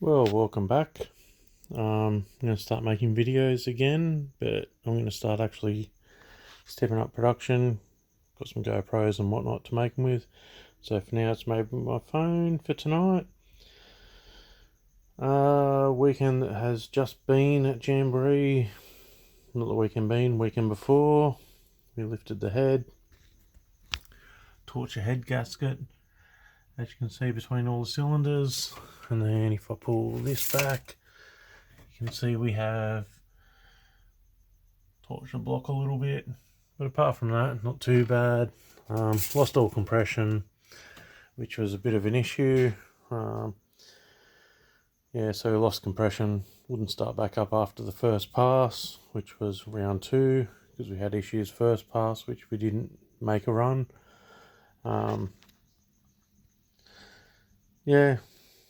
Well, welcome back. I'm going to start making videos again, but I'm going to start actually stepping up production. Got some GoPros and whatnot to make them with. So for now, it's maybe my phone for tonight. Weekend that has just been at Jamboree. Not the weekend before. We lifted the head, torch a head gasket, as you can see between all the cylinders. And then if I pull this back, you can see we have torched the block a little bit, but apart from that, not too bad. Lost all compression, which was a bit of an issue. Yeah, so we lost compression, wouldn't start back up after the first pass, which was round 2, because we had issues first pass, which we didn't make a run. Yeah,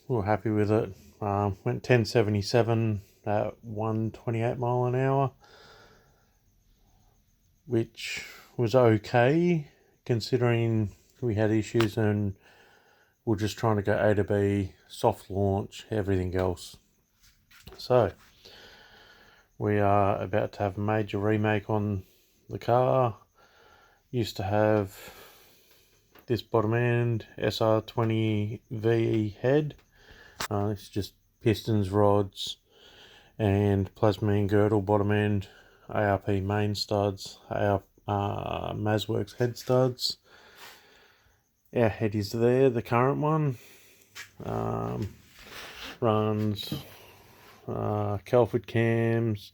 we were happy with it. Went 1077 at 128 mile an hour, which was okay considering we had issues and we're just trying to go A to B, soft launch, everything else. So we are about to have a major remake on the car. Used to have this bottom end SR20 VE head. This is just pistons, rods, and plasmine girdle bottom end, ARP main studs, Mazworks head studs. Our head is there, the current one. Runs Kelford cams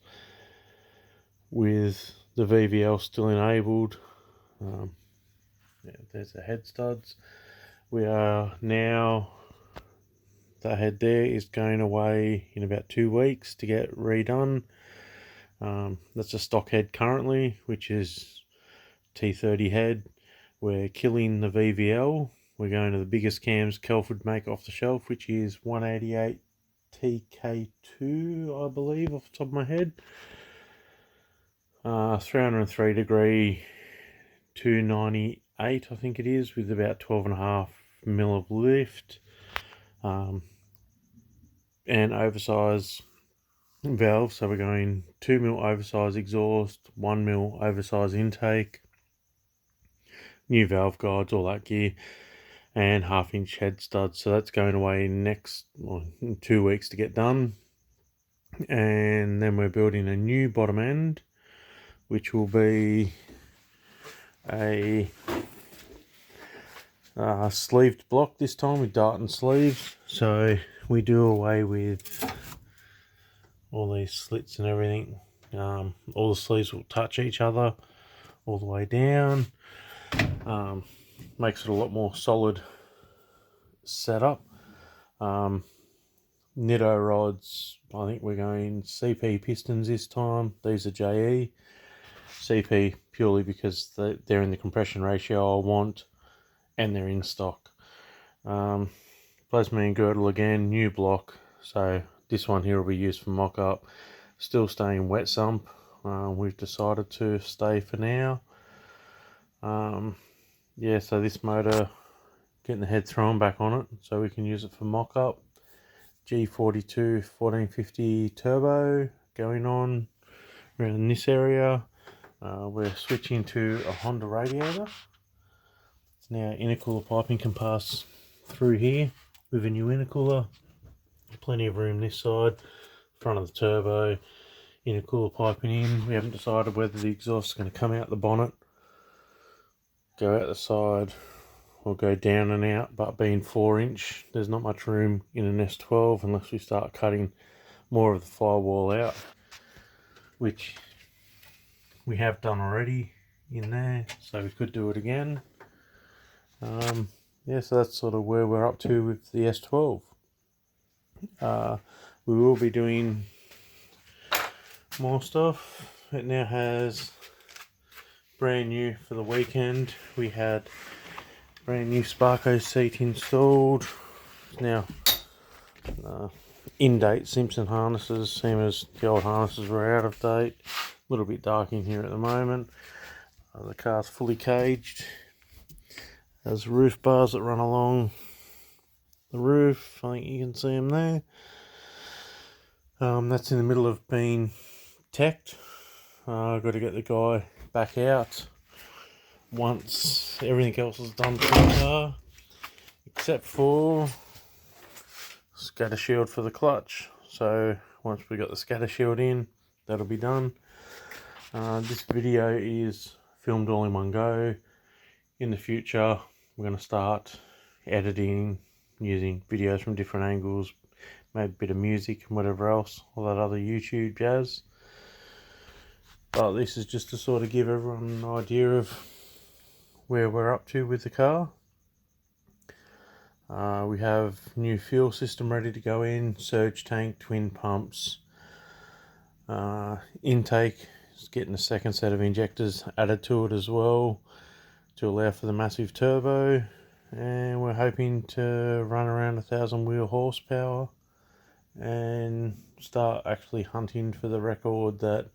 with the VVL still enabled. Yeah, there's the head studs. We are now, the head there is going away in about 2 weeks to get redone. That's a stock head currently, which is T30 head. We're killing the VVL. We're going to the biggest cams Kelford make off the shelf, which is 188 TK2, I believe, off the top of my head. 303 degree 298, I think it is, with about 12.5 mil of lift. And oversize valve, so we're going 2 mil oversize exhaust, 1 mil oversize intake, new valve guides, all that gear, and 1/2 inch head studs. So that's going away in 2 weeks to get done. And then we're building a new bottom end, which will be a sleeved block this time with Darton sleeves. So we do away with all these slits and everything. All the sleeves will touch each other all the way down. Makes it a lot more solid setup. Nitto rods, I think we're going CP pistons this time. These are JE. CP purely because they're in the compression ratio I want and they're in stock. Plasmine girdle again, new block. So this one here will be used for mock-up. Still staying wet sump. We've decided to stay for now. Yeah, so this motor, getting the head thrown back on it so we can use it for mock-up. G42 1450 turbo going on around this area. We're switching to a Honda radiator. It's now intercooler piping can pass through here with a new intercooler. Plenty of room this side, front of the turbo, intercooler piping in. We haven't decided whether the exhaust is going to come out the bonnet, go out the side, or go down and out, but being 4-inch, there's not much room in an S12 unless we start cutting more of the firewall out, which we have done already in there, so we could do it again. Yeah, so that's sort of where we're up to with the S12. We will be doing more stuff. It now has brand new for the weekend. We had brand new Sparko seat installed. Now in-date Simpson harnesses, same as the old harnesses were out of date. A little bit dark in here at the moment. The car's fully caged. There's roof bars that run along the roof. I think you can see them there. That's in the middle of being teched. I've got to get the guy back out once everything else is done to the car, except for scatter shield for the clutch. So once we got the scatter shield in, that'll be done. This video is filmed all in one go. In the future, we're going to start editing using videos from different angles, maybe a bit of music and whatever else, all that other YouTube jazz. But this is just to sort of give everyone an idea of where we're up to with the car. We have new fuel system ready to go in, surge tank, twin pumps. Intake is getting a second set of injectors added to it as well to allow for the massive turbo, and we're hoping to run around 1,000 wheel horsepower and start actually hunting for the record that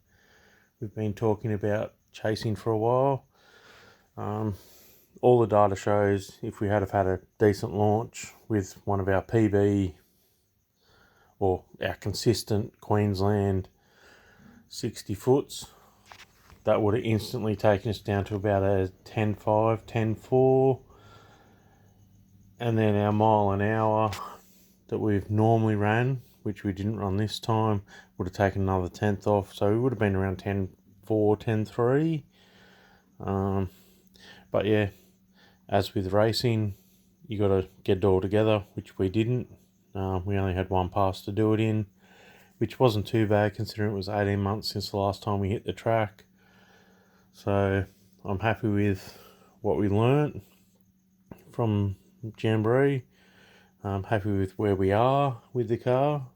we've been talking about chasing for a while. All the data shows if we had a decent launch with one of our PB or our consistent Queensland 60 foots, that would have instantly taken us down to about a 10.5, 10.4, and then our mile an hour that we've normally ran, which we didn't run this time, would have taken another tenth off, so we would have been around 10.4, 10.3. But yeah, as with racing, you got to get it all together, which we didn't. We only had one pass to do it in, which wasn't too bad considering it was 18 months since the last time we hit the track. So I'm happy with what we learnt from Jamboree. I'm happy with where we are with the car.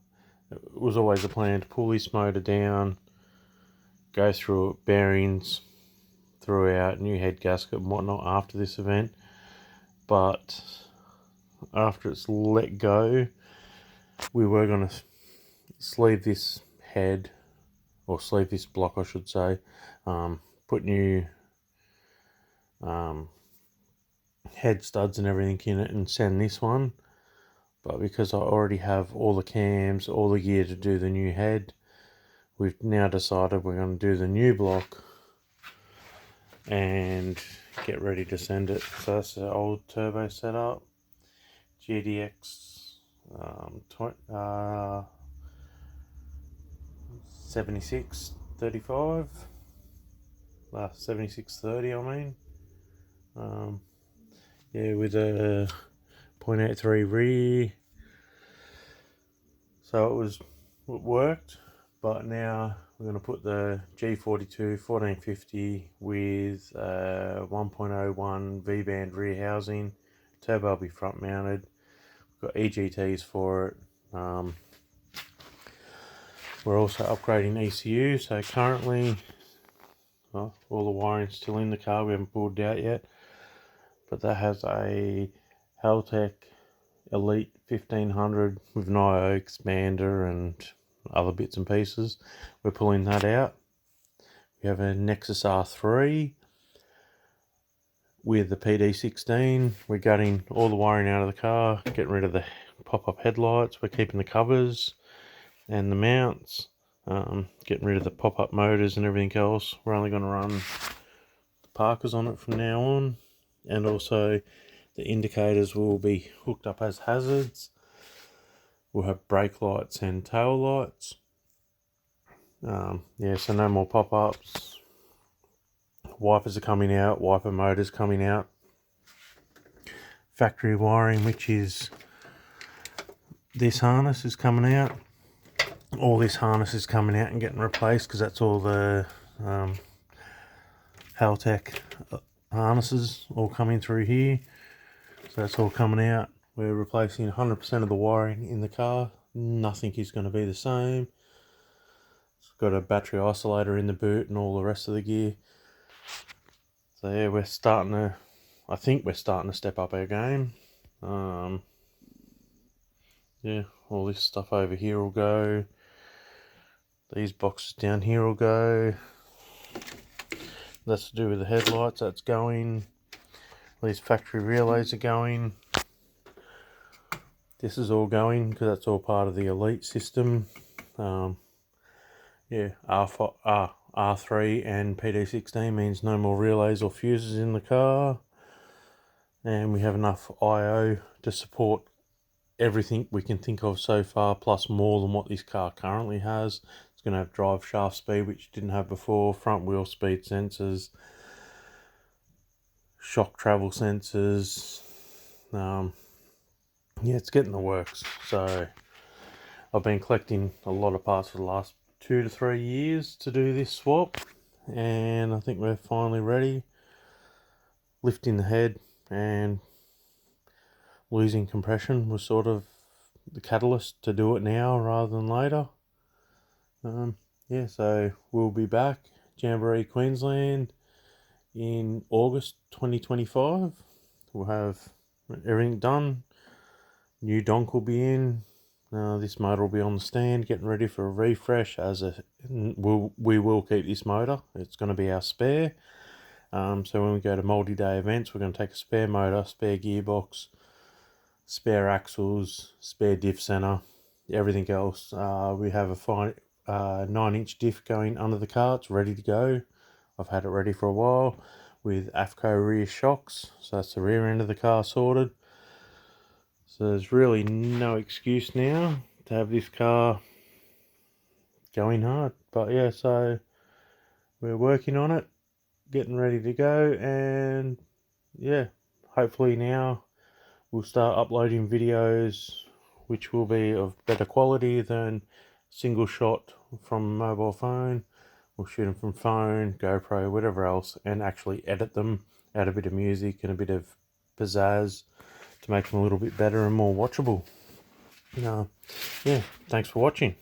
It was always a plan to pull this motor down, go through it, bearings, throughout, new head gasket and whatnot after this event. But after it's let go, we were going to sleeve this head, or sleeve this block I should say, put new head studs and everything in it and send this one. But because I already have all the cams, all the gear to do the new head, we've now decided we're going to do the new block and get ready to send it. So that's the old turbo setup, GDX 7635, 7630 I mean. Yeah, with a 0.83 rear. So it worked, but now we're going to put the G42 1450 with 1.01 V-band rear housing. Turbo will be front mounted. We've got EGTs for it. We're also upgrading ECU, so currently all the wiring's still in the car, we haven't pulled it out yet, but that has a Haltech Elite 1500 with an IO expander and other bits and pieces. We're pulling that out. We have a Nexus R3 with the PD16. We're gutting all the wiring out of the car, getting rid of the pop-up headlights. We're keeping the covers and the mounts, getting rid of the pop-up motors and everything else. We're only going to run the Parkers on it from now on, and also the indicators will be hooked up as hazards. We'll have brake lights and tail lights. Yeah, so no more pop-ups. Wipers are coming out, wiper motors coming out. Factory wiring, which is this harness, is coming out. All this harness is coming out and getting replaced because that's all the Haltech harnesses all coming through here. So that's all coming out. We're replacing 100% of the wiring in the car. Nothing is going to be the same. It's got a battery isolator in the boot and all the rest of the gear. So yeah, I think we're starting to step up our game. Yeah, all this stuff over here will go. These boxes down here will go. That's to do with the headlights, that's going. These factory relays are going. This is all going because that's all part of the Elite system. Yeah, R3 and PD16 means no more relays or fuses in the car, and we have enough I/O to support everything we can think of so far, plus more than what this car currently has. It's going to have drive shaft speed, which it didn't have before, front wheel speed sensors, shock travel sensors. Yeah, it's getting the works. So I've been collecting a lot of parts for the last 2 to 3 years to do this swap, and I think we're finally ready. Lifting the head and losing compression was sort of the catalyst to do it now rather than later. Yeah, so we'll be back Jamboree Queensland in August 2025. We'll have everything done. New donk will be in. This motor will be on the stand, getting ready for a refresh. We will keep this motor. It's going to be our spare. So when we go to multi-day events, we're going to take a spare motor, spare gearbox, spare axles, spare diff center, everything else. We have a fine 9-inch diff going under the car. It's ready to go. I've had it ready for a while with AFCO rear shocks. So that's the rear end of the car sorted. So there's really no excuse now to have this car going hard. But yeah, so we're working on it, getting ready to go, and yeah, hopefully now we'll start uploading videos which will be of better quality than single shot from mobile phone. We'll shoot them from phone, GoPro, whatever else, and actually edit them, add a bit of music and a bit of pizzazz to make them a little bit better and more watchable. Yeah, thanks for watching.